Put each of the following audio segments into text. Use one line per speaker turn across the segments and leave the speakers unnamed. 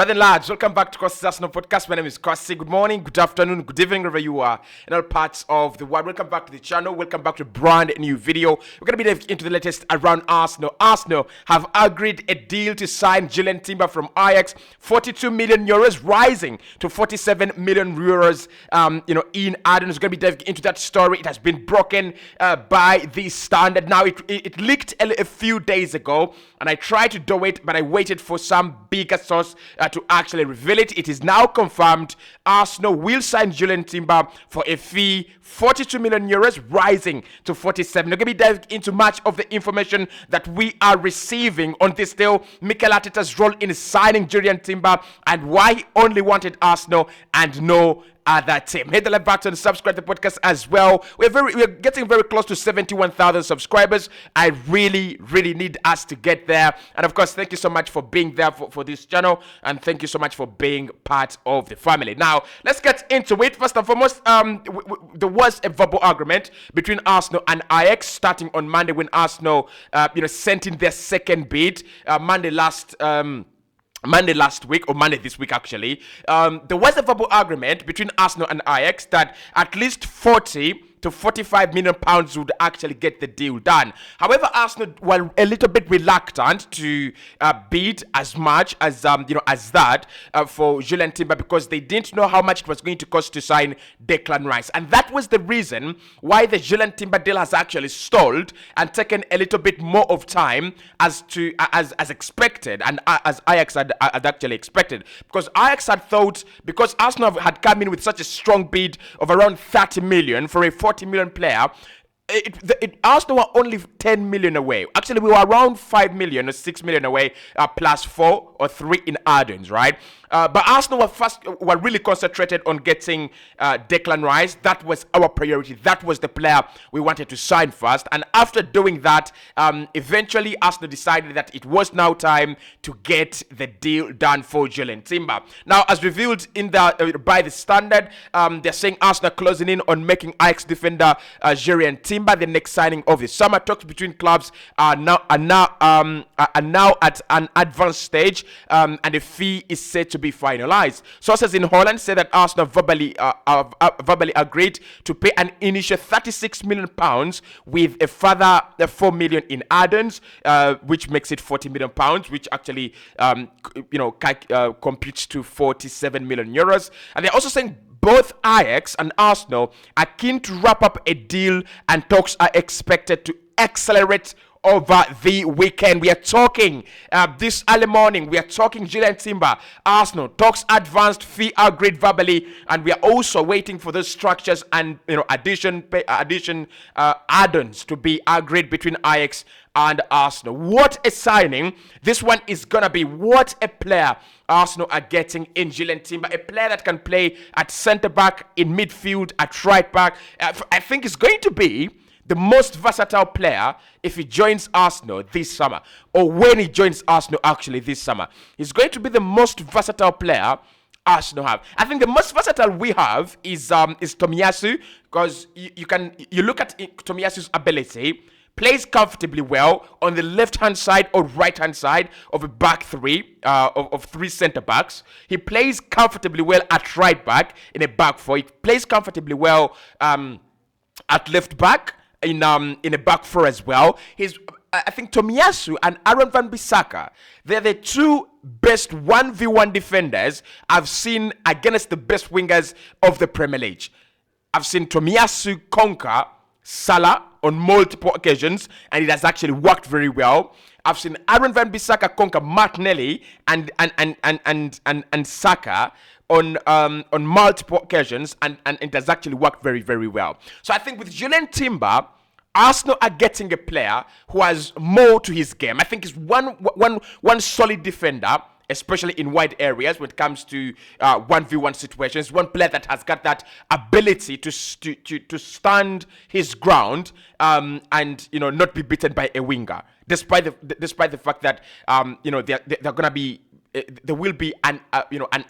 Brother and lads, welcome back to Cossy's Arsenal podcast. My name is Cossy. Good morning, good afternoon, good evening, wherever you are in all parts of the world. Welcome back to the channel. Welcome back to a brand new video. We're going to be diving into the latest around Arsenal. Arsenal have agreed a deal to sign Jurrien Timber from Ajax, 42 million euros, rising to 47 million euros. In Aden. We're going to be diving into that story. It has been broken by the Standard. Now, it leaked a few days ago, and I tried to do it, but I waited for some bigger source to actually reveal it. It is now confirmed Arsenal will sign Jurrien Timber for a fee 42 million euros, rising to 47. We're going to be diving into much of the information that we are receiving on this deal, Mikel Arteta's role in signing Jurrien Timber, and why he only wanted Arsenal and no other team. Hit the like button, subscribe to the podcast as well. We're getting very close to 71,000 subscribers. I really need us to get there. And of course, thank you so much for being there for this channel, and thank you so much for being part of the family. Now, let's get into it. First and foremost, there was a verbal agreement between Arsenal and Ajax starting on Monday when Arsenal, sent in their second bid. Monday last week, or Monday this week actually, there was a verbal agreement between Arsenal and Ajax that at least 40 to 45 million pounds would actually get the deal done. However, Arsenal were a little bit reluctant to bid as much as that for Jurrien Timber, because they didn't know how much it was going to cost to sign Declan Rice, and that was the reason why the Jurrien Timber deal has actually stalled and taken a little bit more of time as expected, and as Ajax had actually expected, because Ajax had thought, because Arsenal had come in with such a strong bid of around 30 million for a 40 million player, Arsenal were only 10 million away. Actually, we were around 5 million or 6 million away, plus 4 or 3 in add-ons, right? But Arsenal were really concentrated on getting Declan Rice. That was our priority. That was the player we wanted to sign first. And after doing that, eventually Arsenal decided that it was now time to get the deal done for Jurrien Timber. Now, as revealed by the Standard, they're saying Arsenal closing in on making Ajax defender Jurrien Timber the next signing of the summer. Talks between clubs are now at an advanced stage, and the fee is set to be finalized. Sources in Holland say that Arsenal verbally agreed to pay an initial 36 million pounds with a further 4 million in add-ons, which makes it 40 million pounds, which actually computes to 47 million euros. And they're also saying both Ajax and Arsenal are keen to wrap up a deal, and talks are expected to accelerate over the weekend. We are talking this early morning. We are talking Jurrien Timber. Arsenal talks advanced, fee agreed verbally, and we are also waiting for those structures and add-ons to be agreed between Ajax and Arsenal. What a signing this one is gonna be! What a player Arsenal are getting in Jurrien Timber, a player that can play at centre back, in midfield, at right back. I think it's going to be the most versatile player if he joins Arsenal this summer, or when he joins Arsenal actually this summer. He's going to be the most versatile player Arsenal have. I think the most versatile we have is Tomiyasu, because you look at Tomiyasu's ability. Plays comfortably well on the left-hand side or right-hand side of a back three, of three centre-backs. He plays comfortably well at right back in a back four. He plays comfortably well at left back in a back four as well. I think Tomiyasu and Aaron Wan-Bissaka, they're the two best 1v1 defenders I've seen against the best wingers of the Premier League. I've seen Tomiyasu conquer Salah on multiple occasions, and it has actually worked very well. I've seen Aaron Wan-Bissaka conquer Martinelli and Saka on multiple occasions, and it has actually worked very well. So I think with Jurrien Timber, Arsenal are getting a player who has more to his game. I think he's one solid defender, especially in wide areas when it comes to 1v1 situations. One player that has got that ability to stand his ground and not be beaten by a winger, despite the fact that they're gonna be there will be an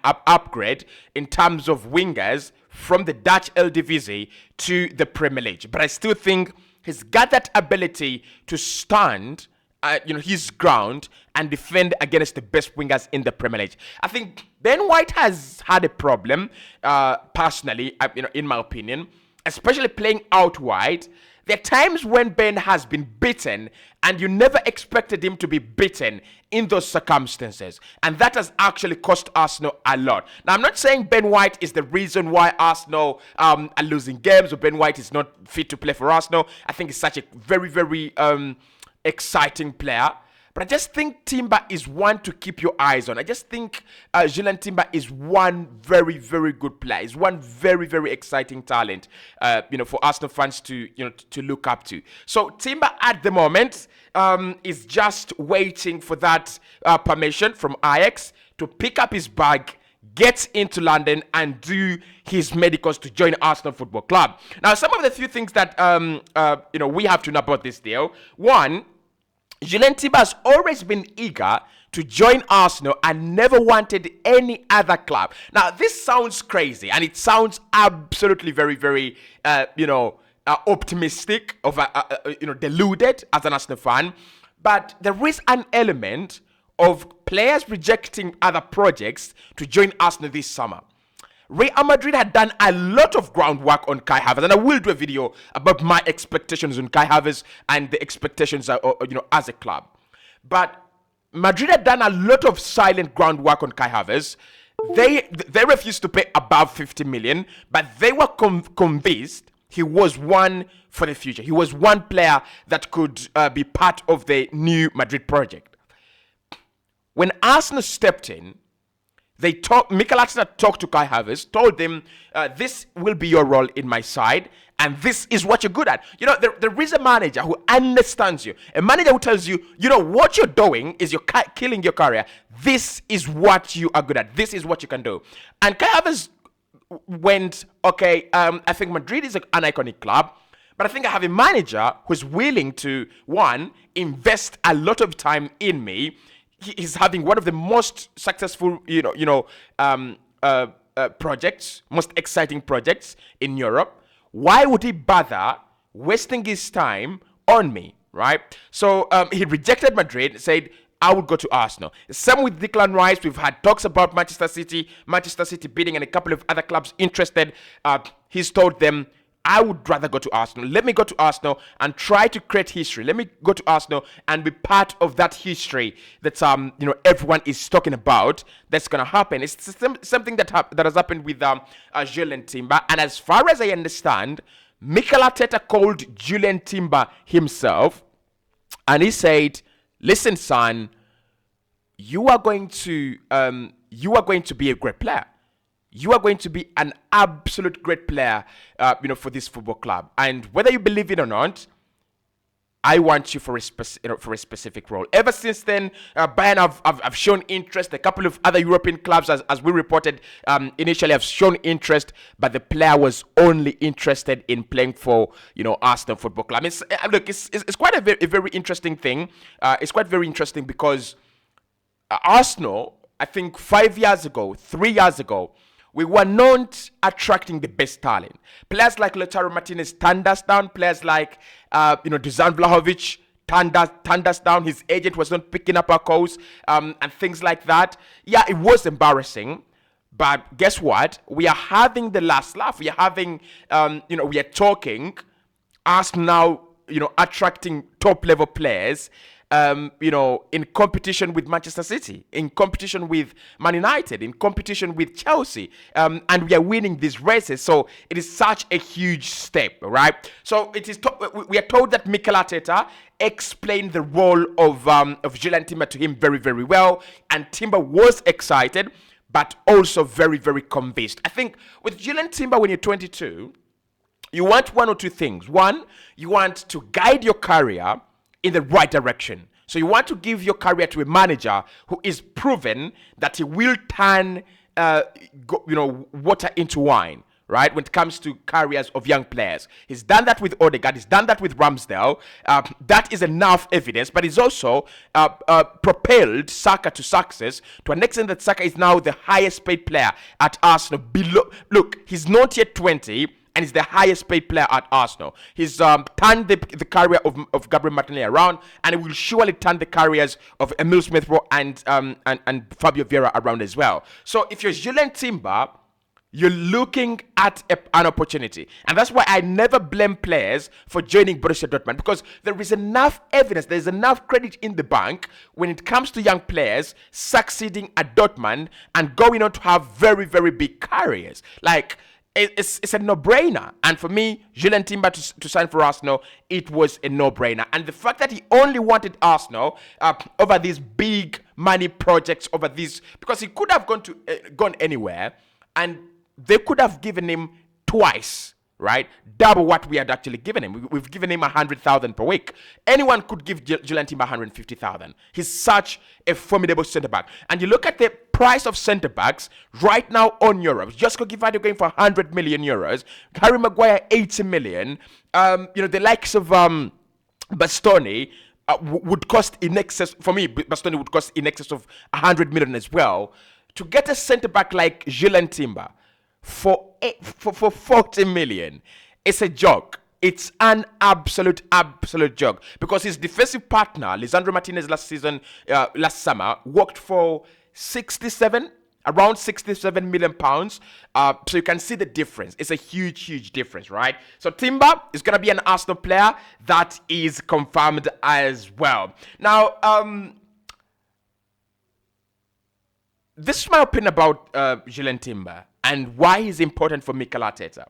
upgrade in terms of wingers from the Dutch Eredivisie to the Premier League. But I still think he's got that ability to stand his ground and defend against the best wingers in the Premier League. I think Ben White has had a problem, personally, in my opinion, especially playing out wide. There are times when Ben has been beaten and you never expected him to be beaten in those circumstances. And that has actually cost Arsenal a lot. Now, I'm not saying Ben White is the reason why Arsenal are losing games or Ben White is not fit to play for Arsenal. I think he's such a very, very exciting player. But I just think Timber is one to keep your eyes on. I just think Jurrien Timber is one very, very good player. He's one very, very exciting talent, for Arsenal fans to look up to. So Timber at the moment is just waiting for that permission from Ajax to pick up his bag, get into London and do his medicals to join Arsenal Football Club. Now, some of the few things that we have to know about this deal. One, Jurrien Timber has always been eager to join Arsenal and never wanted any other club. Now, this sounds crazy and it sounds absolutely very, very, optimistic, deluded as an Arsenal fan. But there is an element of players rejecting other projects to join Arsenal this summer. Real Madrid had done a lot of groundwork on Kai Havertz, and I will do a video about my expectations on Kai Havertz and the expectations, as a club. But Madrid had done a lot of silent groundwork on Kai Havertz. They refused to pay above 50 million, but they were convinced he was one for the future. He was one player that could be part of the new Madrid project. When Arsenal stepped in, Mikel Arteta talked to Kai Havertz, told him, this will be your role in my side, and this is what you're good at. There is a manager who understands you. A manager who tells you, what you're doing is you're killing your career. This is what you are good at. This is what you can do. And Kai Havertz went, okay, I think Madrid is an iconic club, but I think I have a manager who's willing to, one, invest a lot of time in me. He's having one of the most successful, projects, most exciting projects in Europe. Why would he bother wasting his time on me, right? So he rejected Madrid, said, I would go to Arsenal. Same with Declan Rice. We've had talks about Manchester City bidding and a couple of other clubs interested. He's told them, I would rather go to Arsenal. Let me go to Arsenal and try to create history. Let me go to Arsenal and be part of that history that everyone is talking about. That's gonna happen. It's something that has happened with Jurrien Timber. And as far as I understand, Mikel Arteta called Jurrien Timber himself, and he said, "Listen, son, you are going to be a great player. You are going to be an absolute great player, for this football club. And whether you believe it or not, I want you for a specific role." Ever since then, Bayern have shown interest. A couple of other European clubs, as we reported initially, have shown interest, but the player was only interested in playing for Arsenal Football Club. It's quite a very interesting thing. It's quite very interesting because Arsenal, I think 3 years ago, we were not attracting the best talent. Players like Lautaro Martinez turned us down. Players like, Dusan Vlahovic turned us down. His agent was not picking up our calls, and things like that. Yeah, it was embarrassing. But guess what? We are having the last laugh. We are having, we are talking us now, attracting top level players. In competition with Manchester City, in competition with Man United, in competition with Chelsea, and we are winning these races. So it is such a huge step, right? So we are told that Mikel Arteta explained the role of Jurrien Timber to him very, very well, and Timber was excited, but also very, very convinced. I think with Jurrien Timber, when you're 22, you want one or two things. One, you want to guide your career in the right direction. So you want to give your career to a manager who is proven that he will turn, water into wine, right? When it comes to careers of young players. He's done that with Odegaard. He's done that with Ramsdale. That is enough evidence, but he's also propelled Saka to success to an extent that Saka is now the highest paid player at Arsenal. Look, he's not yet 20, and he's the highest paid player at Arsenal. He's turned the career of Gabriel Martinelli around, and he will surely turn the careers of Emil Smith-Rowe and Fabio Vieira around as well. So if you're Jurrien Timber, you're looking at an opportunity. And that's why I never blame players for joining Borussia Dortmund, because there is enough evidence, there's enough credit in the bank when it comes to young players succeeding at Dortmund and going on to have very, very big careers. Like, it's a no-brainer. And for me, Jurrien Timber to sign for Arsenal, it was a no-brainer. And the fact that he only wanted Arsenal over these big money projects, over these, because he could have gone anywhere, and they could have given him twice, right? Double what we had actually given him. We've given him 100,000 per week. Anyone could give Jurrien Timber 150,000. He's such a formidable centre back. And you look at the price of centre backs right now on Europe. Josko Gvardiol going for 100 million euros. Harry Maguire 80 million. The likes of Bastoni would cost in excess. For me, Bastoni would cost in excess of 100 million as well. To get a centre back like Jurrien Timber for 40 million, it's a joke. It's an absolute joke, because his defensive partner Lisandro Martinez last summer worked for around 67 million pounds. So you can see the difference. It's a huge difference, right? So Timber is going to be an Arsenal player. That is confirmed as well. Now, this is my opinion about Jurrien Timber and why he's important for Mikel Arteta.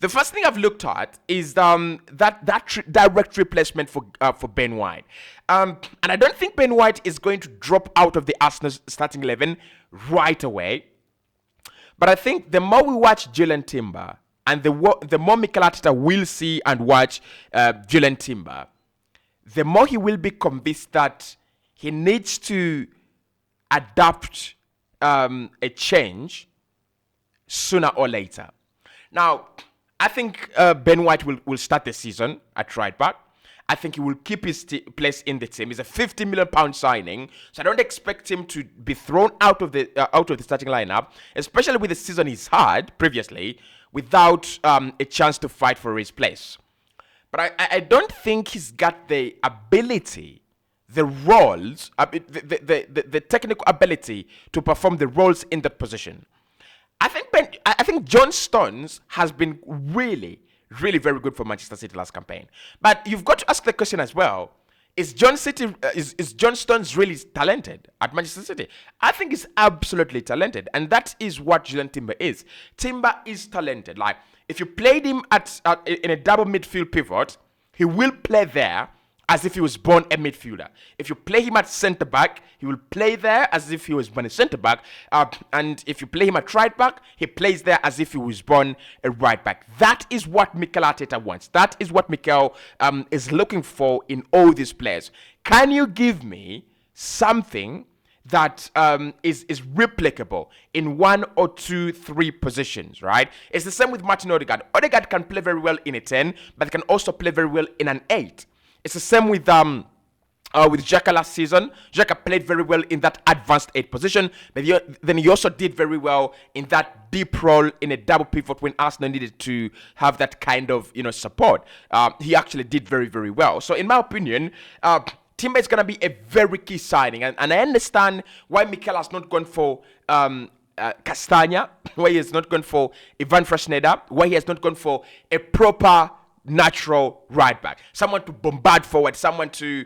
The first thing I've looked at is that direct replacement for Ben White. And I don't think Ben White is going to drop out of the Arsenal starting 11 right away. But I think the more we watch Jurrien Timber, and the more Mikel Arteta will see and watch Jurrien Timber, the more he will be convinced that he needs to adapt a change sooner or later. Now, I think Ben White will start the season at right back. I think he will keep his place in the team. He's a £50 million signing, so I don't expect him to be thrown out of the starting lineup, especially with the season he's had previously, without a chance to fight for his place. But I don't think he's got the ability, the roles, the technical ability to perform the roles in that position. I think John Stones has been really very good for Manchester City last campaign. But you've got to ask the question as well: is John Stones really talented at Manchester City? I think he's absolutely talented, and that is what Jurrien Timber is. Timber is talented. Like, if you played him in a double midfield pivot, he will play there as if he was born a midfielder. If you play him at centre back, he will play there as if he was born a centre back. And if you play him at right back, he plays there as if he was born a right back. That is what Mikel Arteta wants. That is what Mikel is looking for in all these players. Can you give me something that is replicable in 1 or 2, 3 positions, right? It's the same with Martin Odegaard. Odegaard can play very well in a 10, but can also play very well in an 8. It's the same with Xhaka last season. Xhaka played very well in that advanced 8 position, but then he also did very well in that deep role in a double pivot when Arsenal needed to have that kind of support. He actually did very well. So in my opinion, Timber is going to be a very key signing, and I understand why Mikel has not gone for Castagna, why he has not gone for Ivan Fresneda, why he has not gone for a proper natural right back, someone to bombard forward, someone to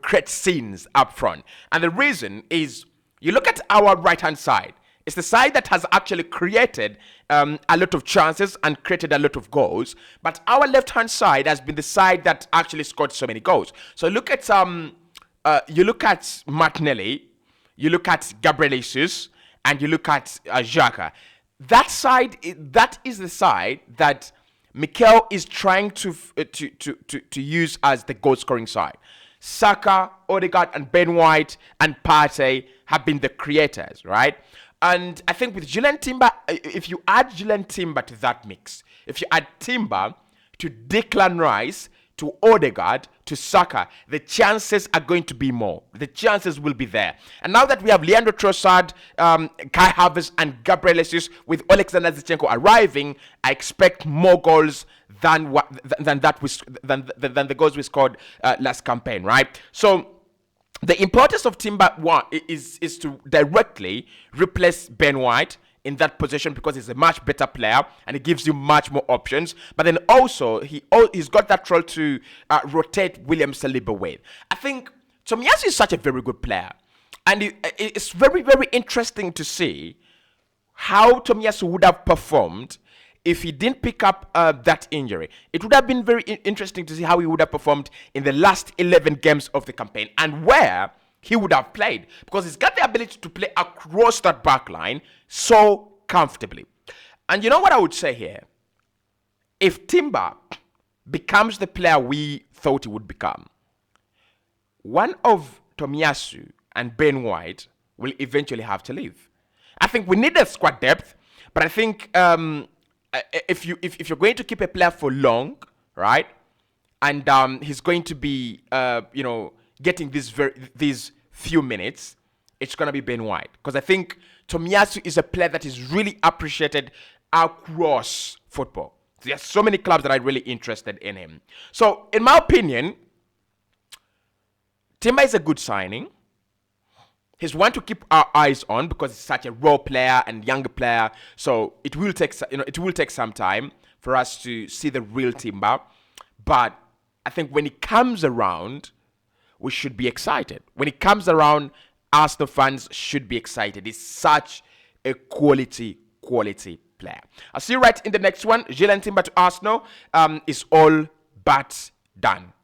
create scenes up front. And the reason is, you look at our right hand side, it's the side that has actually created a lot of chances and created a lot of goals, but our left hand side has been the side that actually scored so many goals. So look at Martinelli, you look at Gabriel Jesus, and you look at Xhaka. That side, that is the side that Mikel is trying to use as the goal-scoring side. Saka, Odegaard, and Ben White and Partey have been the creators, right? And I think with Jurrien Timber, if you add Jurrien Timber to that mix, if you add Timber to Declan Rice, to Odegaard, to Saka, the chances are going to be more. The chances will be there. And now that we have Leandro Trossard, Kai Havertz, and Gabriel Jesus with Alexander Zinchenko arriving, I expect more goals than the goals we scored last campaign, right? So the importance of Timber is to directly replace Ben White in that position because he's a much better player and it gives you much more options. But then also he's got that role to rotate William Saliba with. I think Tomiyasu is such a very good player, and it's very, very interesting to see how Tomiyasu would have performed if he didn't pick up that injury. It would have been very interesting to see how he would have performed in the last 11 games of the campaign and where he would have played, because he's got the ability to play across that back line so comfortably. And you know what I would say here? If Timber becomes the player we thought he would become, one of Tomiyasu and Ben White will eventually have to leave. I think we need a squad depth, but I think if you're going to keep a player for long, right, and he's going to be getting these few minutes, it's gonna be Ben White, because I think Tomiyasu is a player that is really appreciated across football. There's so many clubs that are really interested in him. So in my opinion, Timber is a good signing. He's one to keep our eyes on because he's such a raw player and younger player. So it will take some time for us to see the real Timber. But I think when it comes around, we should be excited. When it comes around, Arsenal fans should be excited. He's such a quality player. I'll see you right in the next one. Jurrien Timber to Arsenal is all but done.